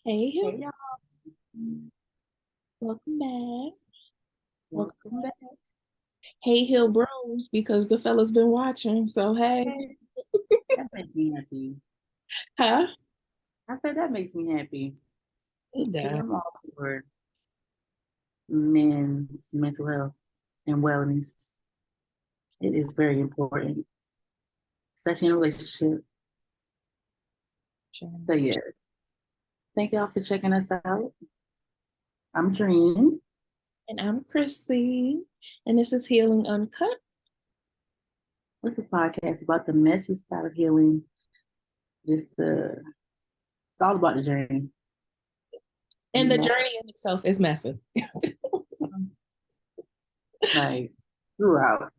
Hey, Hey Hill. y'all, Welcome back. Welcome. welcome back. Hey, Hill Bros, because the fella's been watching. So, hey. Hey, that makes me happy. Huh? I said that makes me happy. It See, does. I'm all for men's mental health and wellness. It is very important, especially in a relationship. So yeah, thank y'all for checking us out. I'm Dream. And I'm ChrisE, and this is Healing Uncut. This is a podcast about the messy side of healing. It's all about the journey. And the You know, journey in itself is massive. like throughout.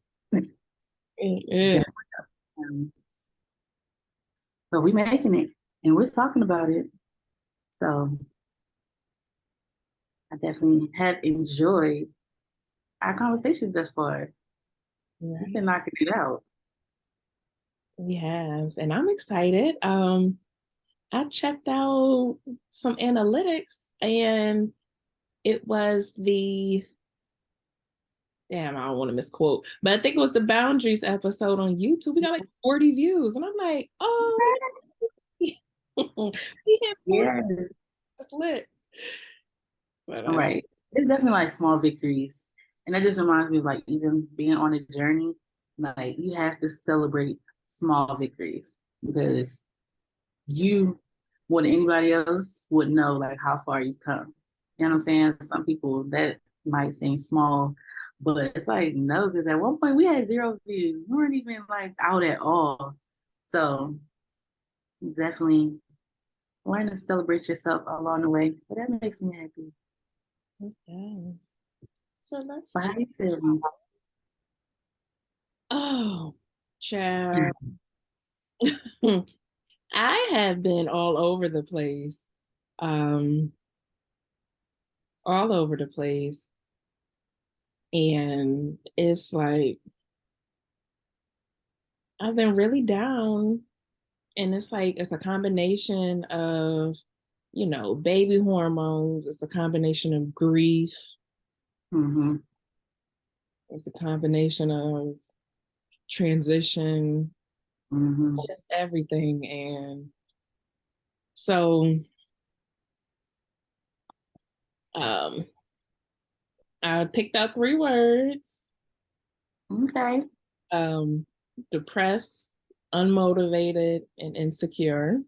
Yeah. Um, but we making it and we're talking about it. So I definitely have enjoyed our conversation thus far. We've Right. been knocking it out. We have. And I'm excited. I checked out some analytics and it was the damn, I don't want to misquote, but I think it was the boundaries episode on YouTube. We got like 40 views. And I'm like, oh, we hit 40. Yeah, That's lit. But all I, right. It's definitely like small victories. And that just reminds me of like even being on a journey, like you have to celebrate small victories because you more than anybody else would know like how far you've come. You know what I'm saying? Some people that might seem small, but it's like no, because at one point we had zero views. We weren't even like out at all. So definitely learn to celebrate yourself along the way. But that makes me happy. it does. So let's But how check. you feeling? Oh, child. I have been all over the place. Um, all over the place. And it's like I've been really down. And it's like it's a combination of, baby hormones, it's a combination of grief, Mm-hmm. it's a combination of transition, Mm-hmm. just everything. And so um I picked out three words: Okay. um, depressed, unmotivated, and insecure.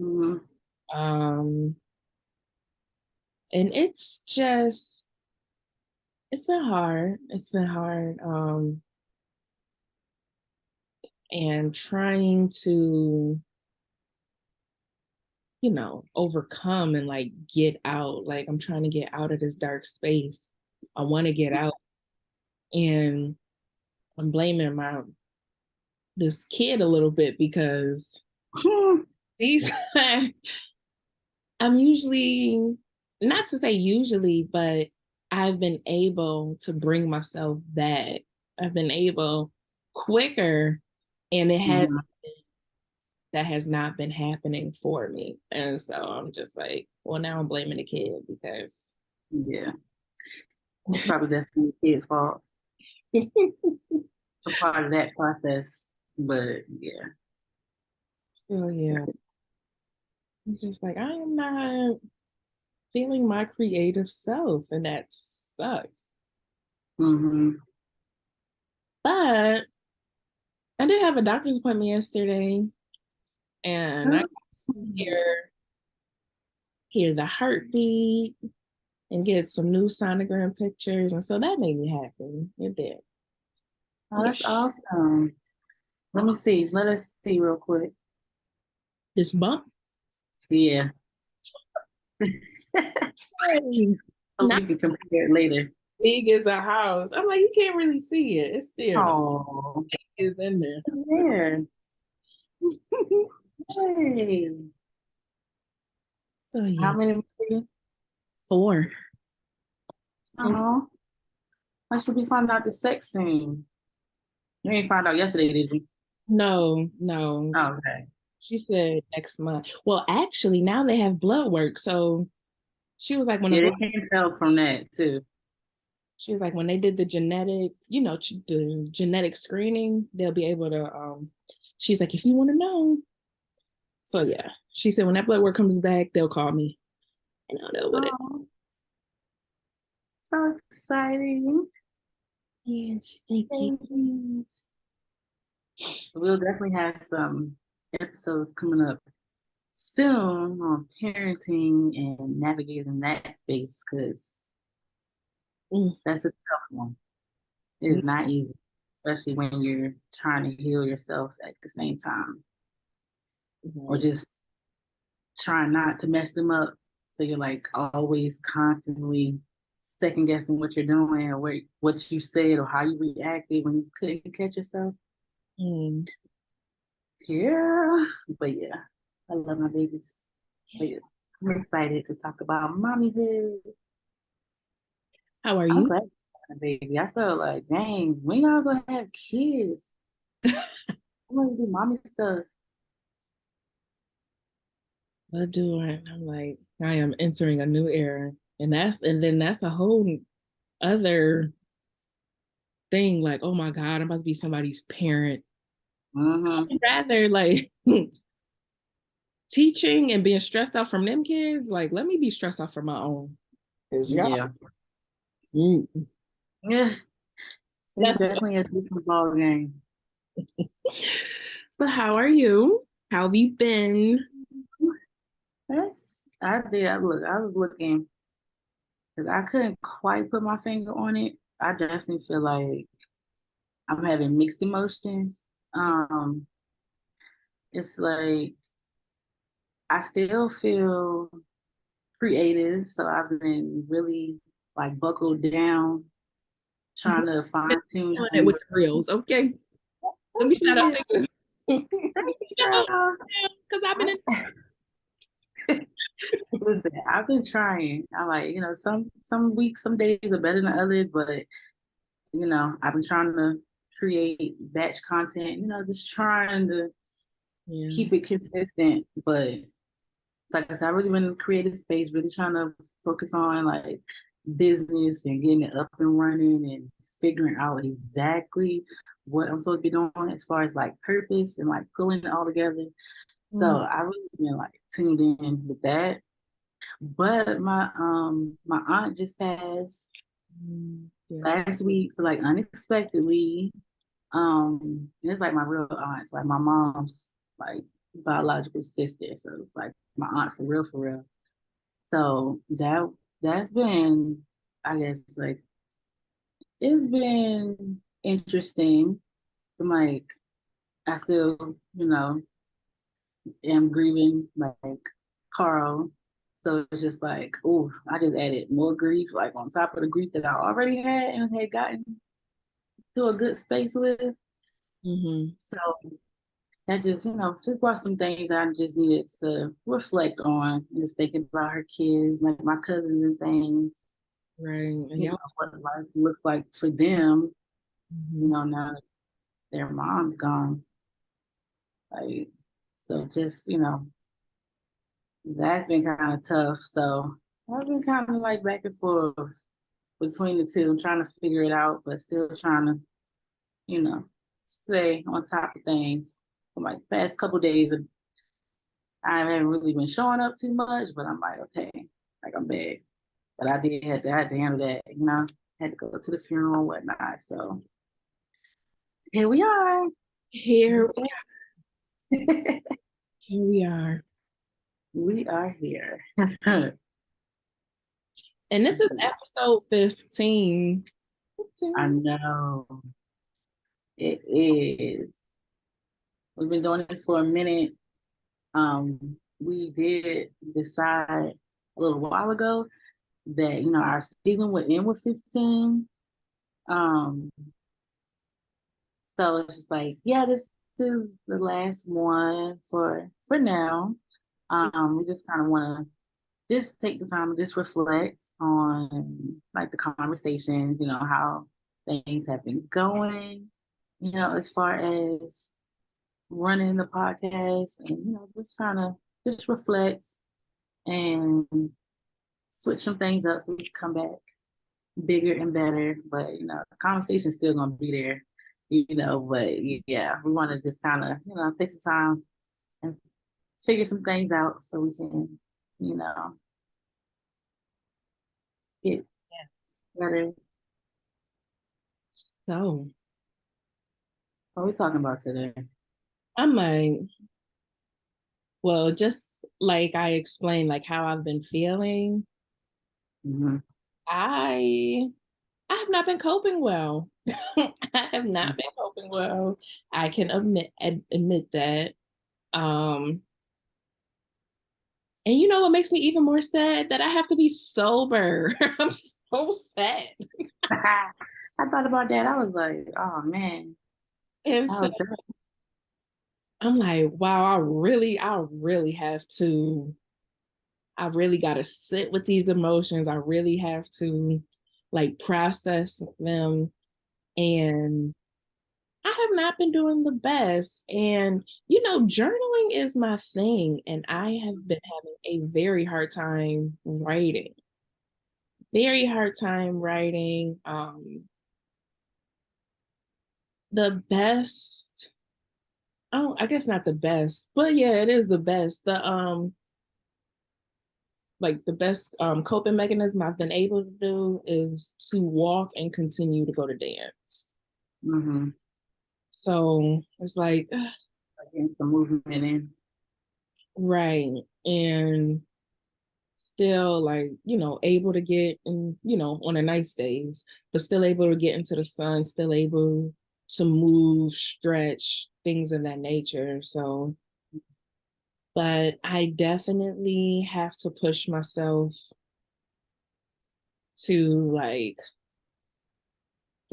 Mm-hmm. Um, and it's been hard. It's been hard. And trying to, overcome and like get out. Like I'm trying to get out of this dark space. I want to get out. And I'm blaming my this kid a little bit because these I'm usually, not to say usually, but I've been able to bring myself back. I've been able quicker, and Mm-hmm. that has not been happening for me. And so I'm just like, well, now I'm blaming the kid because Yeah. It's probably definitely the kid's fault. A part of that process. But yeah. so yeah, it's just like I am not feeling my creative self, and that sucks. Mm-hmm. But I did have a doctor's appointment yesterday, and I got to hear the heartbeat and get some new sonogram pictures. And so that made me happy. It did. Oh, that's Yes. awesome. Let me see. Let us see real quick. This bump, Yeah. hey, So not we can compare it later. big as a house. I'm like, you can't really see it. It's there though. Oh, It's in there. it's there. Hey. So How yeah, many? four. Oh, I should be finding out the sex scene. You ain't find out yesterday, did you? No, no. Oh, okay. She said next month. Well, actually, now they have blood work. So she was like, when the Yeah, blood, they can tell from that too. she was like, when they did the genetic, the genetic screening, they'll be able to. She's like, if you want to know. So yeah, she said when that blood work comes back, they'll call me and I'll know what it. Oh, so exciting. Yes, thank you. Babies. So we'll definitely have some episodes coming up soon on parenting and navigating that space because Mm, that's a tough one. It mm, is not easy, especially when you're trying to heal yourself at the same time or right. just trying not to mess them up. So you're like always constantly second guessing what you're doing or what you said or how you reacted when you couldn't catch yourself. Mm. Yeah, but yeah, I love my babies. But yeah, I'm excited to talk about mommyhood. How are I'm you? glad to have a baby. I felt like, dang, when y'all gonna have kids? I'm gonna do mommy stuff. I'm doing. I'm like, I am entering a new era, and then that's a whole other thing. Like, oh my God, I'm about to be somebody's parent. Mm-hmm. I'd rather like teaching and being stressed out from them kids. Like, let me be stressed out for my own. Cause y'all, Yeah. mm, Yeah. It's that's definitely a different ball game. But how are you? How have you been? I did. I was looking because I couldn't quite put my finger on it. I definitely feel like I'm having mixed emotions. Um, it's like I still feel creative, so I've been really like buckled down, trying to fine tune Killing it with things. the reels, okay? Let Thank me shout out you, to you. thank you, girl. Because I've been in. Listen, I've been trying. I like, some weeks, some days are better than others, but I've been trying to create batch content, just trying to Yeah. keep it consistent. But it's like I said, I really been in the creative space, really trying to focus on like business and getting it up and running and figuring out exactly what I'm supposed to be doing as far as like purpose and like pulling it all together. So Mm, I really been like tuned in with that. But my aunt just passed yeah. last week, so like unexpectedly. It's like my real aunt. It's like my mom's like biological sister. So it's like my aunt for real. So that's been, I guess, like it's been interesting. I'm like I still, am grieving like Carl. So it's just like, oh, I just added more grief, like on top of the grief that I already had and had gotten to a good space with. Mm-hmm. So that just brought some things I just needed to reflect on and just thinking about her kids, like my cousins and things, Right. And y'all. what life looks like for them, Mhm. now that their mom's gone. Like, so just, that's been kind of tough. So I've been kind of like back and forth between the two, trying to figure it out, but still trying to, you know, stay on top of things. For like past couple days, I haven't really been showing up too much, but I'm like, okay, like I'm bad. But I had to handle that, had to go to the funeral and whatnot. So here we are. Here, here we are. We are here. And this is episode 15. 15. I know it is. We've been doing this for a minute. We did decide a little while ago that our season would end with 15. Um, so it's just like, yeah, this is the last one for now. We just kind of want to just take the time to just reflect on like the conversations, how things have been going, as far as running the podcast and, just trying to just reflect and switch some things up so we can come back bigger and better. But, the conversation's still going to be there, but yeah, we want to just kind of, take some time and figure some things out so we can, you know, get Yes. better. So What are we talking about today? I'm like, well, just like I explained, like how I've been feeling, Mm-hmm. I I have not been coping well. I have not been coping well. I can admit that. Um, and you know what makes me even more sad? That I have to be sober. I'm so sad. I thought about that. I was like, oh man, And I so was there. I'm like, wow, I really got to sit with these emotions. I really have to like process them. And I have not been doing the best. And, journaling is my thing. And I have been having a very hard time writing. Very hard time writing. The best, oh, I guess not the best, but yeah, it is the best. The best coping mechanism I've been able to do is to walk and continue to go to dance. Mm-hmm. So it's like, Getting some movement in. right. And still like, able to get in, on the nice days, but still able to get into the sun, still able to move, stretch, things of that nature. So, but I definitely have to push myself to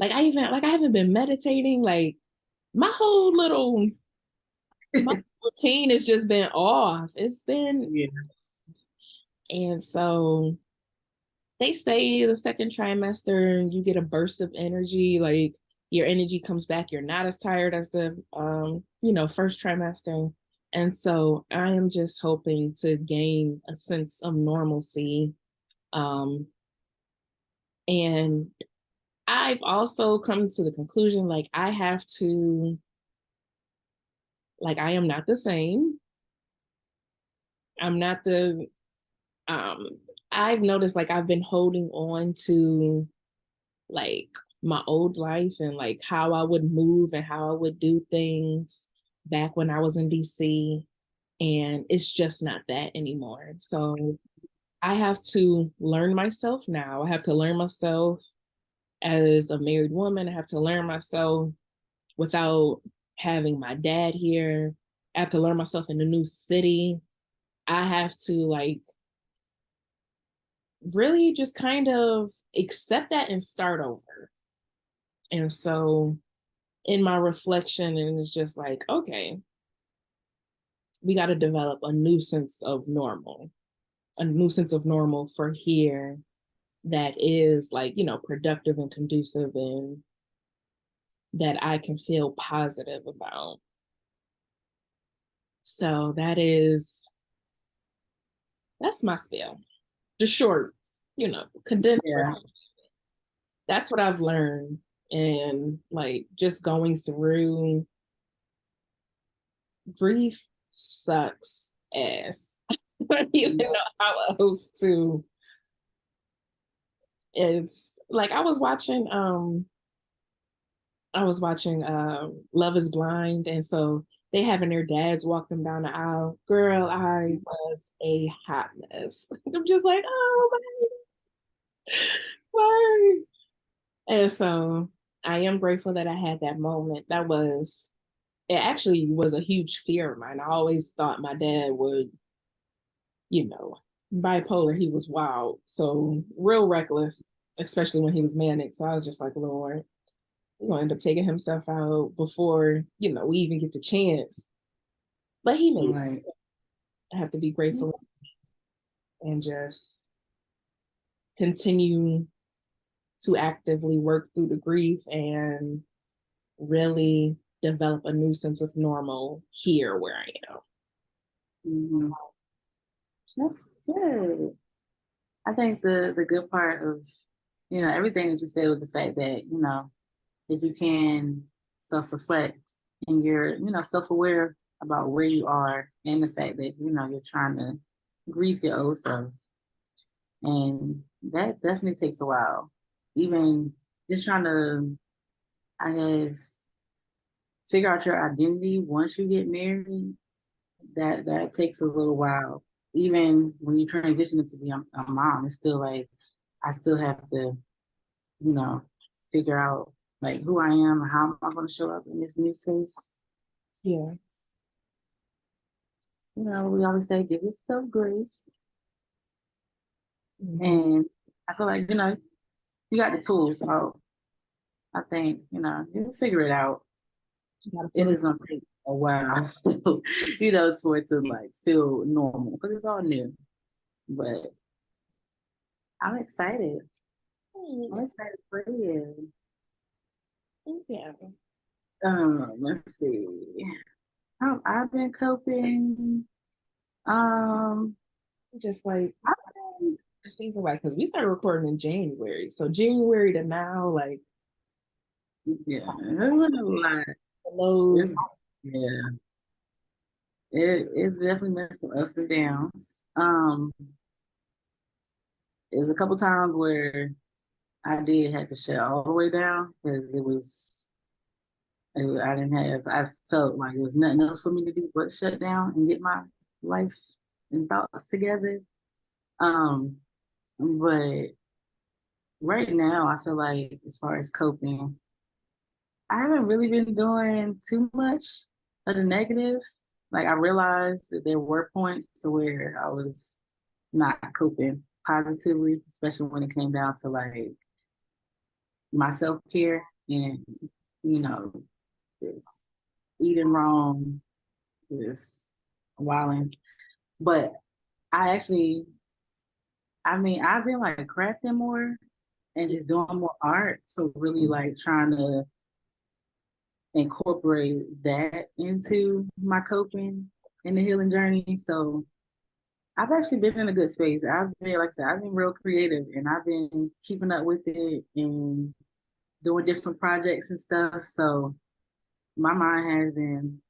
I haven't been meditating. Like my routine has just been off. It's been, Yeah. and so they say the second trimester you get a burst of energy, like your energy comes back, you're not as tired as the first trimester. And so I am just hoping to gain a sense of normalcy. um and I've also come to the conclusion like I have to, like, I am not the same. I'm not the um I've noticed like I've been holding on to like my old life and like how I would move and how I would do things back when I was in DC. And it's just not that anymore. So I have to learn myself now. I have to learn myself as a married woman. I have to learn myself without having my dad here. I have to learn myself in a new city. I have to like really just kind of accept that and start over. And so in my reflection, and it's just like, okay, we got to develop a new sense of normal, a new sense of normal for here that is like, productive and conducive and that I can feel positive about. So that's my spiel. Just short, condensed Yeah. version. That's what I've learned. And like just going through grief sucks ass. I don't even know how else to. It's like I was watching Love is Blind, and so they having their dads walk them down the aisle. Girl, I was a hot mess. I'm just like, oh my, and so I am grateful that I had that moment. It actually was a huge fear of mine. I always thought my dad would, you know, bipolar, he was wild. So real reckless, especially when he was manic. So I was just like, Lord, he's gonna end up taking himself out before, we even get the chance. But he made it. Right. I have to be grateful and just continue to actively work through the grief and really develop a new sense of normal here where I am. Mm-hmm. That's good. I think the good part of, everything that you said was the fact that, if you can self-reflect and you're, self-aware about where you are and the fact that, you're trying to grieve your old self. And that definitely takes a while. Even just trying to, I guess, figure out your identity once you get married, that takes a little while. Even when you transition into being a mom, it's still like I still have to, you know, figure out like who I am and how am I going to show up in this new space. Yeah. We always say give yourself grace. Mm-hmm. And I feel like, you got the tools. So I think, you'll figure it out. It's just gonna take a while, for it to like feel normal because it's all new. But I'm excited. I'm excited for you. Yeah. Let's see. How I've been coping. Just like it seems like because we started recording in January, so January to now, like yeah, there's been a lot. Yeah, it's definitely been some ups and downs. There's a couple times where I did have to shut all the way down because I didn't have, I felt like there was nothing else for me to do but shut down and get my life and thoughts together. But right now, I feel like as far as coping, I haven't really been doing too much of the negative. Like I realized that there were points to where I was not coping positively, especially when it came down to like my self care and you know this eating wrong, this wilding. But I actually, I've been like crafting more and just doing more art. So really like trying to incorporate that into my coping and the healing journey. So I've actually been in a good space. I've been, like I said, I've been real creative and I've been keeping up with it and doing different projects and stuff. So my mind has been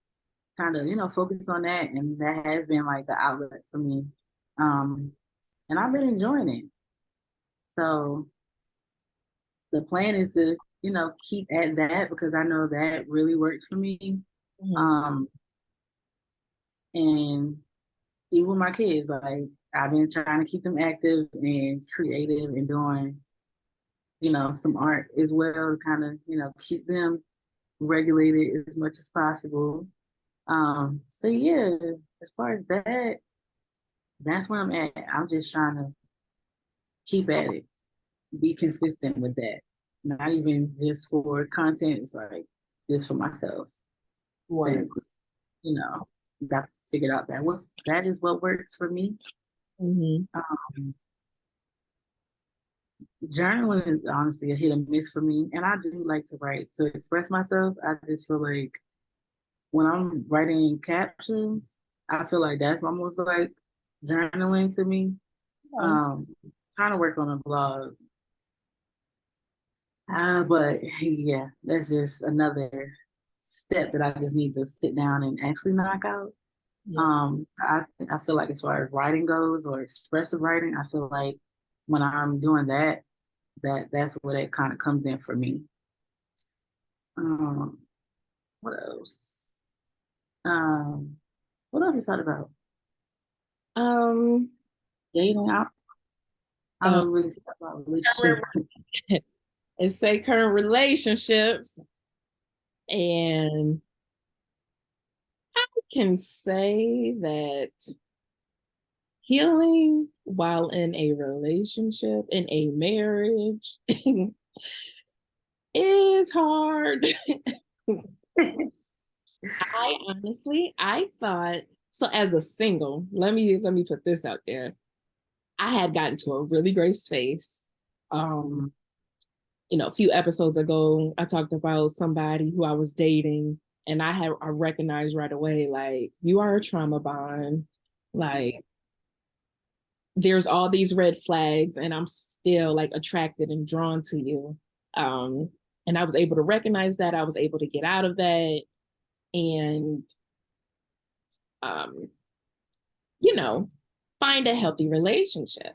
kind of, focused on that. And that has been like the outlet for me. Um, and I've been enjoying it. So the plan is to, keep at that because I know that really works for me. Mm-hmm. And even with my kids, like I've been trying to keep them active and creative and doing, some art as well to kind of, keep them regulated as much as possible. So yeah, as far as that, that's where I'm at. I'm just trying to keep at it, be consistent with that. Not even just for content, it's like just for myself. Right. Since, got figured out that is what works for me. Mm-hmm. Journaling is honestly a hit and miss for me. And I do like to write to express myself. I just feel like when I'm writing captions, I feel like that's almost like journaling to me. Trying to work on a blog. But yeah, that's just another step that I just need to sit down and actually knock out. Yeah. I feel like as far as writing goes or expressive writing, I feel like when I'm doing that's where that kind of comes in for me. Um, what else? What else we talked about? Um, Dating. I uh, don't really talk about relationships. and say current relationships, and I can say that healing while in a relationship, in a marriage, is hard. I thought so as a single, let me put this out there. I had gotten to a really great space. A few episodes ago, I talked about somebody who I was dating And I recognized right away, like, you are a trauma bond. Like, there's all these red flags, and I'm still like attracted and drawn to you. And I was able to recognize that. I was able to get out of that and, um, you know, find a healthy relationship.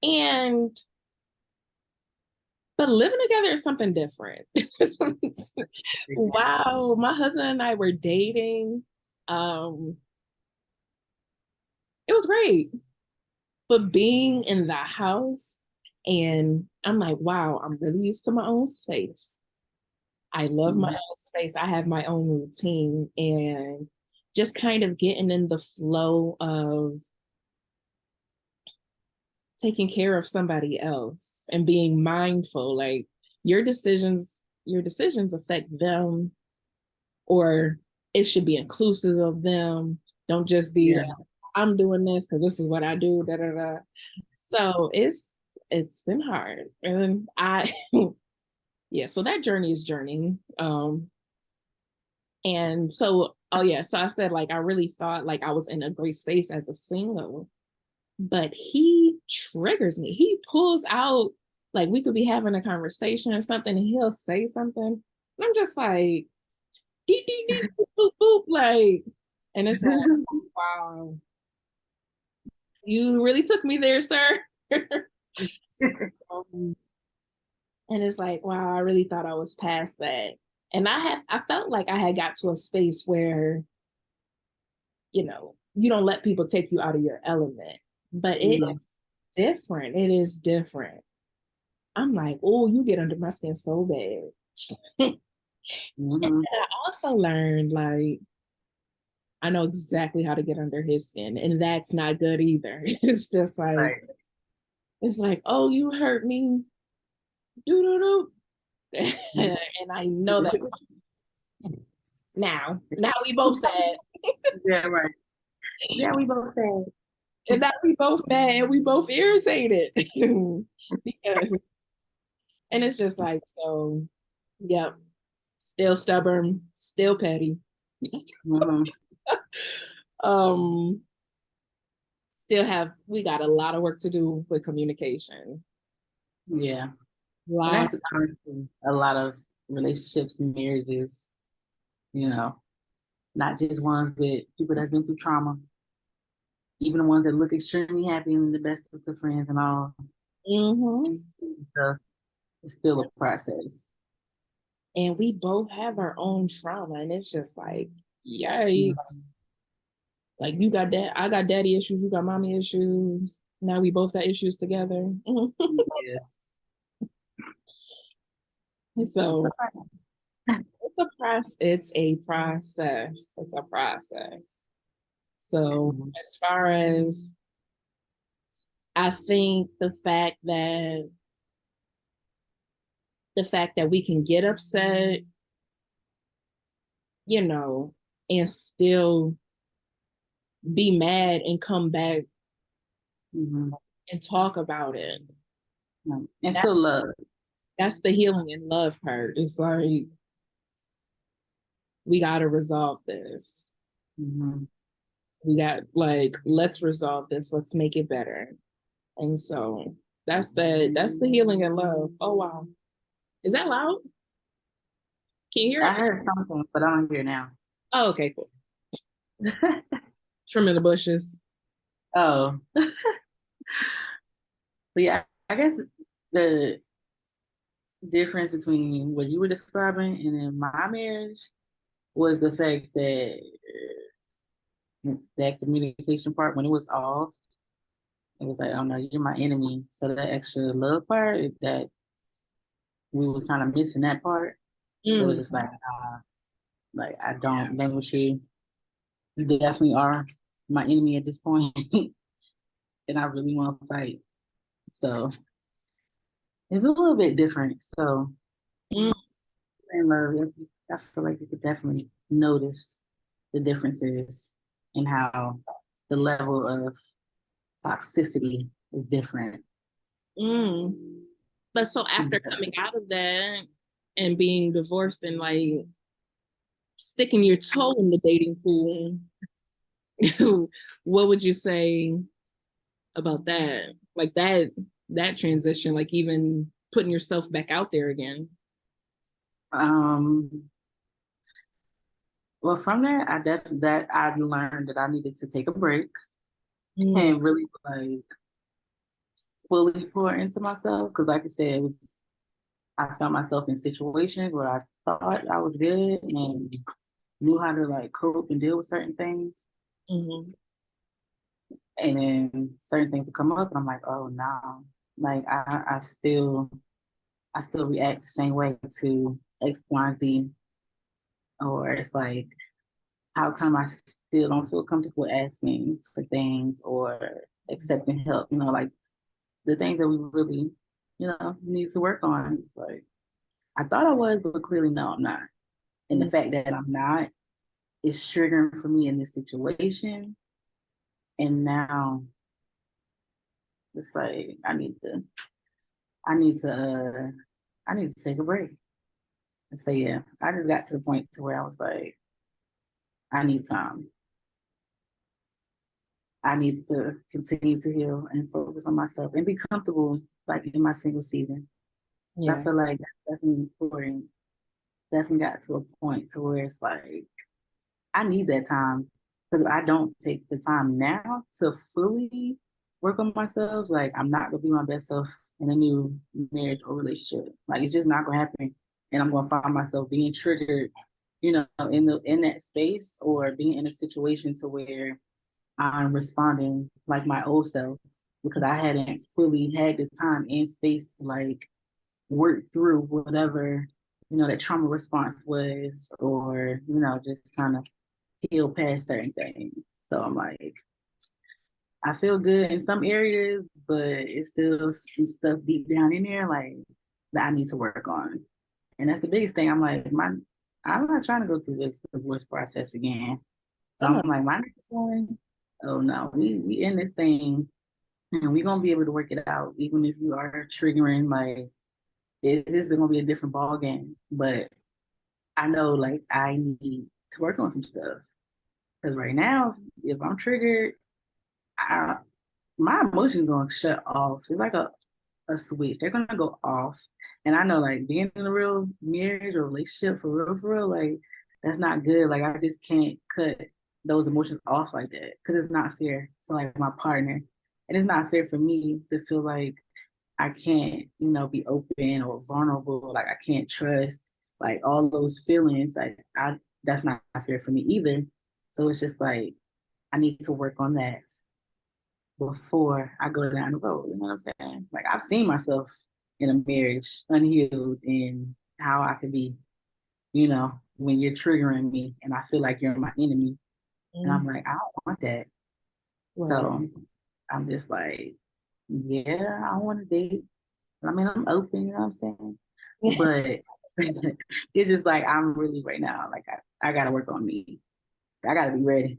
And but living together is something different. Wow, my husband and I were dating. Um, it was great. But being in the house, and I'm like, wow, I'm really used to my own space. I love my own space. I have my own routine, and just kind of getting in the flow of taking care of somebody else and being mindful. Like, your decisions affect them, or it should be inclusive of them. Don't just be Yeah. I'm doing this because this is what I do. Da, da, da. So it's been hard, and I yeah. So that journey is journeying. And so oh yeah. So I said, like, I really thought like I was in a great space as a single, but he triggers me. He pulls out, like, we could be having a conversation or something, and he'll say something, and I'm just like, dee, dee, dee, boop, boop, boop, like, and it's like, wow, you really took me there, sir. Um, and it's like, wow, I really thought I was past that. And I felt like I had got to a space where, you don't let people take you out of your element. But it Mhm. is different. It is different. I'm like, oh, you get under my skin so bad. And Mhm. I also learned, like, I know exactly how to get under his skin, and that's not good either. It's just like, Right. it's like, oh, you hurt me, do do do, Mhm. and I know that now we both sad, Yeah, right. Yeah, we both said. and now we both mad, and we both irritated because, and it's just like, so, yep, still stubborn, still petty. Mhm. um, we got a lot of work to do with communication. Yeah. And Lot. that's honestly a lot of relationships and marriages, you know, not just ones with people that's been through trauma, even the ones that look extremely happy and the bestest of friends and all. Mm-hmm. Stuff. It's still a process. And we both have our own trauma, and it's just like, Mhm. yikes. Like, you got that, I got daddy issues, you got mommy issues. Now we both got issues together. Yeah. It's a So process. it's a process. It's a process. So Mhm. as far as, I think the fact that we can get upset, you know, and still be mad and come back Mhm. and talk about it. And still That's love. that's the healing and love part. It's like, we gotta resolve this. Mhm. We got, like, let's resolve this. Let's make it better. And so that's the healing and love. Oh wow. Is that loud? Can you hear I it? heard something, but I don't hear now. Oh, okay, cool. Trimming the bushes. Oh, but yeah, I guess the difference between what you were describing and in my marriage was the fact that that communication part, when it was off, it was like, oh no, you're my enemy. So that extra love part, that we was kind of missing that part. It was Mm, just like I don't know with you. You definitely are my enemy at this point, and I really want to fight. So it's a little bit different. So mm, in love, I feel like you could definitely notice the differences in how the level of toxicity is different. mm. But so after Yeah. coming out of that and being divorced and, like, sticking your toe in the dating pool, what would you say about that? Like that transition, like even putting yourself back out there again. Um, well, from that, I've learned that I needed to take a break Mm, and really like fully pour into myself. Because, like I said, I found myself in situations where I thought I was good and knew how to like cope and deal with certain things, mhm, and then certain things would come up, and I'm like, oh no, like I still react the same way to X, Y, and Z, or it's like, how come I still don't feel comfortable asking for things or accepting help? You know, like the things that we really, need to work on. It's like I thought I was, but clearly no, I'm not. And the mm, fact that I'm not is triggering for me in this situation. And now it's like I need to, I need to take a break. And say, yeah, I just got to the point to where I was like, I need time. I need to continue to heal and focus on myself and be comfortable, like in my single season. I yeah. feel like that's definitely important. Definitely got to a point to where it's like I need that time because I don't take the time now to fully work on myself. Like I'm not gonna be my best self in a new marriage or relationship. Like it's just not gonna happen, and I'm gonna find myself being triggered, in that space or being in a situation to where I'm responding like my old self because I hadn't fully had the time and space to like work through whatever that trauma response was, or just kind of heal past certain things. So I'm like, I feel good in some areas, but it's still some stuff deep down in there like that I need to work on. And that's the biggest thing. I'm like, I'm not trying to go through this divorce process again. So I'm Oh, like, my next one, oh no, we in this thing and we're gonna be able to work it out, even if you are triggering like it is gonna be a different ball game. But I know like I need to work on some stuff. Because right now, if I'm triggered, I, my emotions gonna shut off. It's like a switch. They're gonna go off. And I know like being in a real marriage or relationship for real, like that's not good. Like I just can't cut those emotions off like that because it's not fair to like my partner. And it's not fair for me to feel like I can't, be open or vulnerable. Like I can't trust like all those feelings. Like that's not fair for me either. So it's just like I need to work on that before I go down the road. You know what I'm saying? Like I've seen myself in a marriage unhealed and how I could be, when you're triggering me and I feel like you're my enemy. And mm, I'm like, I don't want that. right. So I'm just like, yeah, I want to date. I mean, I'm open, you know what I'm saying? But it's just like I'm really right now, like I gotta work on me. I gotta be ready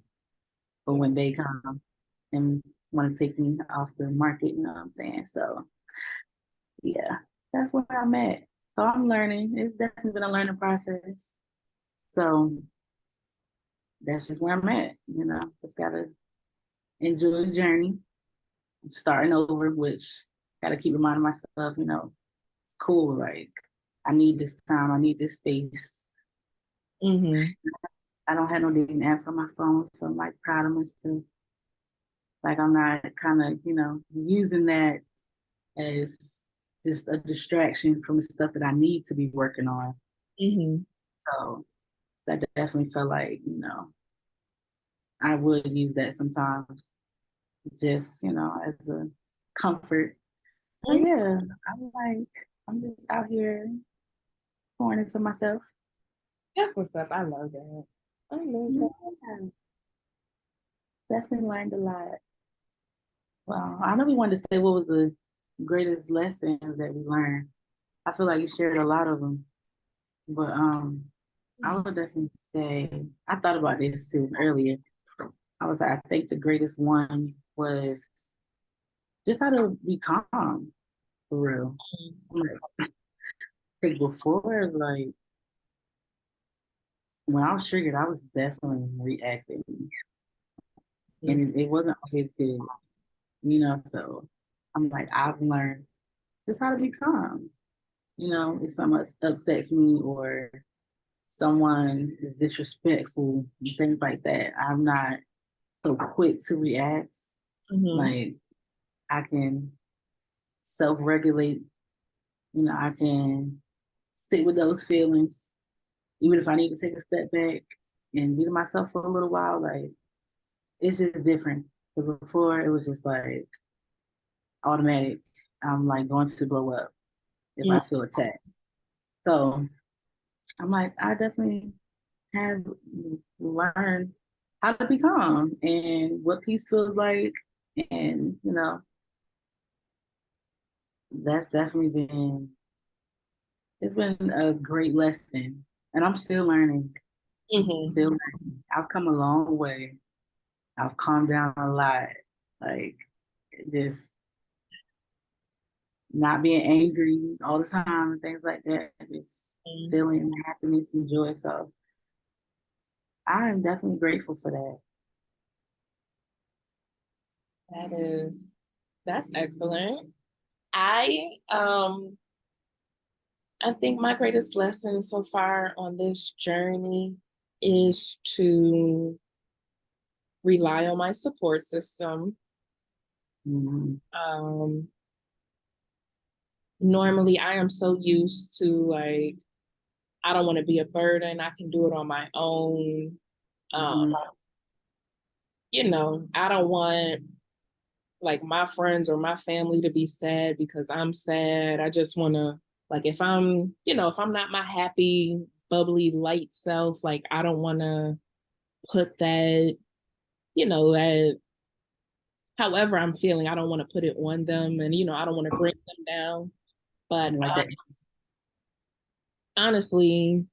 for when they come and want to take me off the market, you know what I'm saying? So yeah, that's where I'm at. So I'm learning. It's definitely been a learning process. So that's just where I'm at, just gotta enjoy the journey, starting over, which gotta keep reminding myself, it's cool. Like I need this time, I need this space. Hmm. I don't have no dating apps on my phone, so I'm like proud of myself. Like I'm not kind of, using that as just a distraction from the stuff that I need to be working on. Hmm. So that definitely felt like, I would use that sometimes just, as a comfort. So yeah, I'm just out here pouring into myself. That's what's up. I love that. I love that. Yeah, definitely learned a lot. Well, I know we wanted to say what was the greatest lessons that we learned. I feel like you shared a lot of them, but I would definitely say I thought about this too earlier. I was like, I think the greatest one was just how to be calm for real. Like, 'cause before, like when I was triggered, I was definitely reacting, Mm-hmm. and it wasn't always good, you know. So I'm like, I've learned just how to be calm. You know, if someone upsets me or someone is disrespectful, things like that, I'm not so quick to react. Mm-hmm. Like I can self-regulate. You know, I can sit with those feelings, even if I need to take a step back and be to myself for a little while. Like it's just different. Because before it was just like automatic. I'm like going to blow up if I feel attacked. So I'm like, I definitely have learned how to be calm and what peace feels like. And, you know, that's definitely it's been a great lesson. And I'm still learning, Mm-hmm. still learning. I've come a long way. I've calmed down a lot. Like, just not being angry all the time and things like that. Just feeling happiness and joy. So I am definitely grateful for that. That's excellent. I I think my greatest lesson so far on this journey is to rely on my support system. Mm-hmm. Um, Normally, I am so used to like, I don't want to be a burden. I can do it on my own. Um, Mm-hmm. I don't want like my friends or my family to be sad because I'm sad. I just want to, like, if I'm not my happy, bubbly, light self, like, I don't want to put that, that however I'm feeling, I don't want to put it on them, and I don't want to bring them down. But Like that. honestly,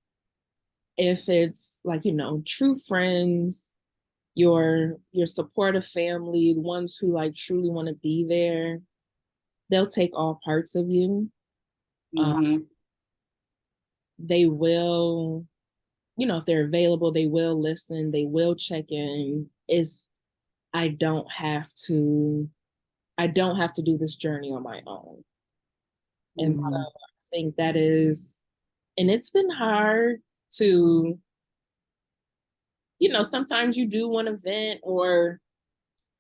if it's like, true friends, your supportive family, the ones who like truly want to be there, they'll take all parts of you. Um, Mm-hmm. they will, if they're available, they will listen, they will check in. I don't have to, I don't have to do this journey on my own. And so Mm-hmm. I think that is, and it's been hard to, sometimes you do want to vent or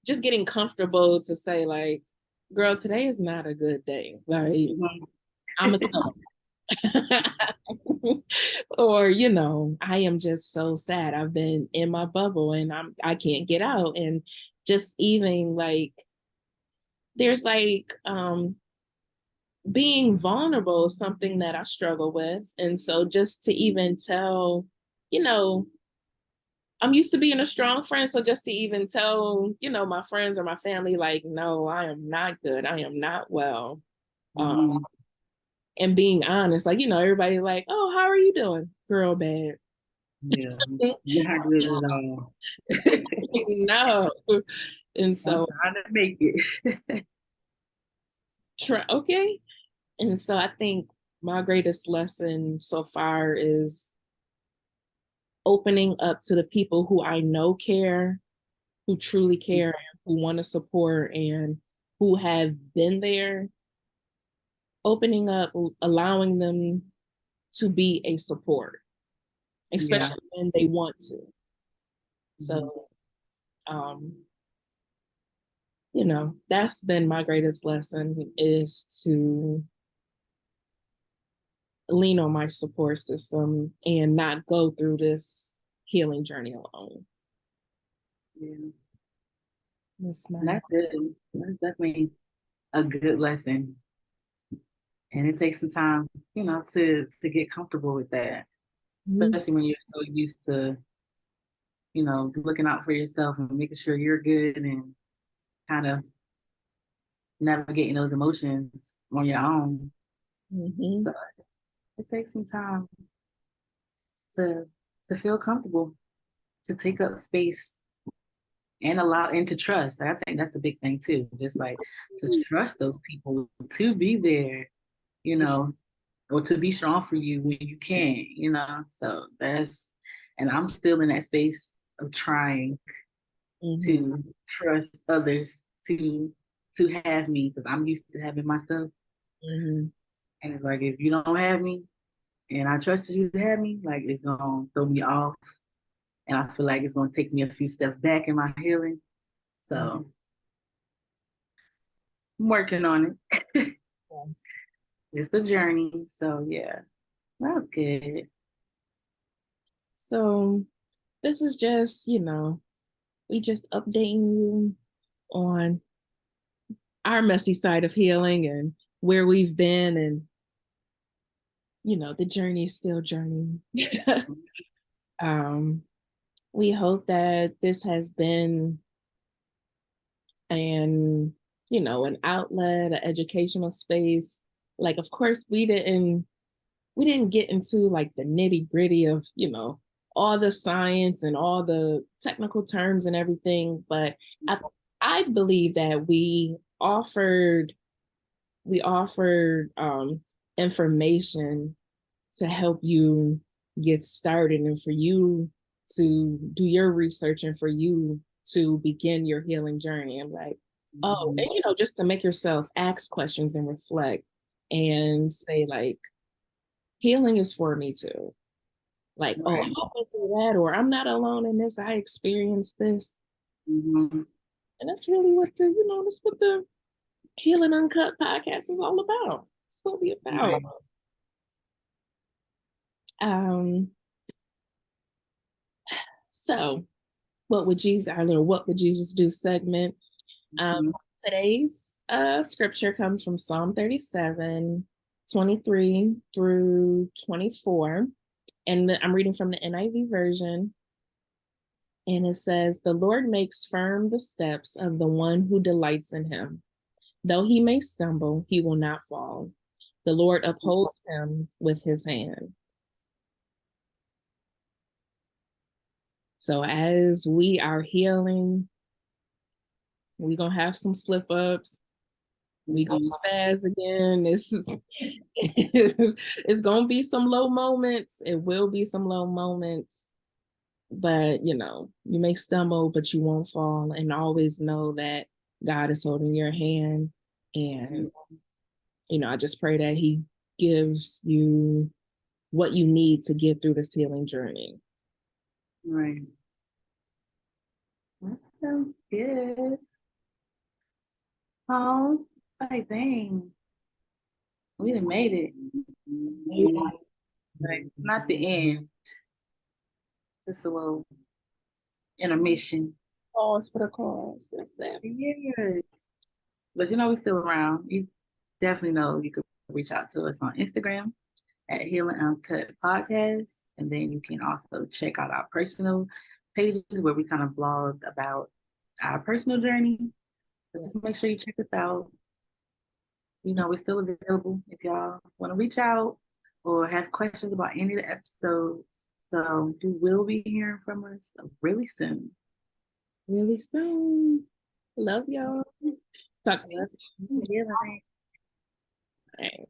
just getting comfortable to say like, girl, today is not a good day. Like I'm a or I am just so sad. I've been in my bubble and I can't get out. And just even like there's like being vulnerable is something that I struggle with. And so just to even tell, you know, I'm used to being a strong friend. So just to even tell, my friends or my family, like, no, I am not good. I am not well. Mm-hmm. And being honest, like, everybody like, oh, how are you doing? Girl, bad. Yeah. Not good at all. No. And I'm so, trying to make it. okay. And so I think my greatest lesson so far is opening up to the people who I know care, who truly care, who want to support, and who have been there, opening up, allowing them to be a support, Yeah. especially when they want to. Mm-hmm. So, that's been my greatest lesson is to lean on my support system and not go through this healing journey alone. Yeah. That's And my that's good. That's definitely a good lesson. And it takes some time, you know, to get comfortable with that. Mhm. Especially when you're so used to, you know, looking out for yourself and making sure you're good and kind of navigating those emotions on your own. Mhm. So it takes some time to to feel comfortable, to take up space and allow and to trust. I think that's a big thing too. Just like to trust those people to be there, you know, or to be strong for you when you can, you know. So that's And I'm still in that space of trying to trust others to have me, because I'm used to having myself. And it's like, if you don't have me and I trusted you to have me, like, it's gonna throw me off. And I feel like it's gonna take me a few steps back in my healing. So I'm working on it. Yes. It's a journey. So yeah, that's good. So this is just, we just updating you on our messy side of healing and where we've been, and the journey is still journeying. um we hope that this has been an outlet, an educational space. Like, of course, we didn't get into like the nitty gritty of all the science and all the technical terms and everything, but I believe that we offered information to help you get started, and for you to do your research, and for you to begin your healing journey. I'm like, oh, and just to make yourself ask questions and reflect and say, like, healing is for me too. Like, oh, I Right. went through that, or I'm not alone in this. I experienced this. Mm-hmm. And that's really that's what the Healing Uncut podcast is all about. That's what we about. Right. Um, so our little What Would Jesus Do segment. Mm-hmm. Today's scripture comes from Psalm 37, 23 through 24. And I'm reading from the NIV version. And it says, "The Lord makes firm the steps of the one who delights in him. Though he may stumble, he will not fall. The Lord upholds him with his hand." So as we are healing, we're going to have some slip ups. We going to spaz again. It's going to be some low moments. It will be some low moments. But, you may stumble, but you won't fall. And always know that God is holding your hand. And, I just pray that he gives you what you need to get through this healing journey. Right. That sounds good. Oh, I think we done made it. But it's not the end. Just a little intermission. Pause for the cause. That's that. Yes. But we're still around. You definitely know you could reach out to us on Instagram at Healing Uncut Podcast. And then you can also check out our personal pages where we kind of blog about our personal journey. So just make sure you check us out. We're still available if y'all want to reach out or have questions about any of the episodes. So you will be hearing from us really soon. Really soon. Love y'all. Talk to you soon. Yeah, All right.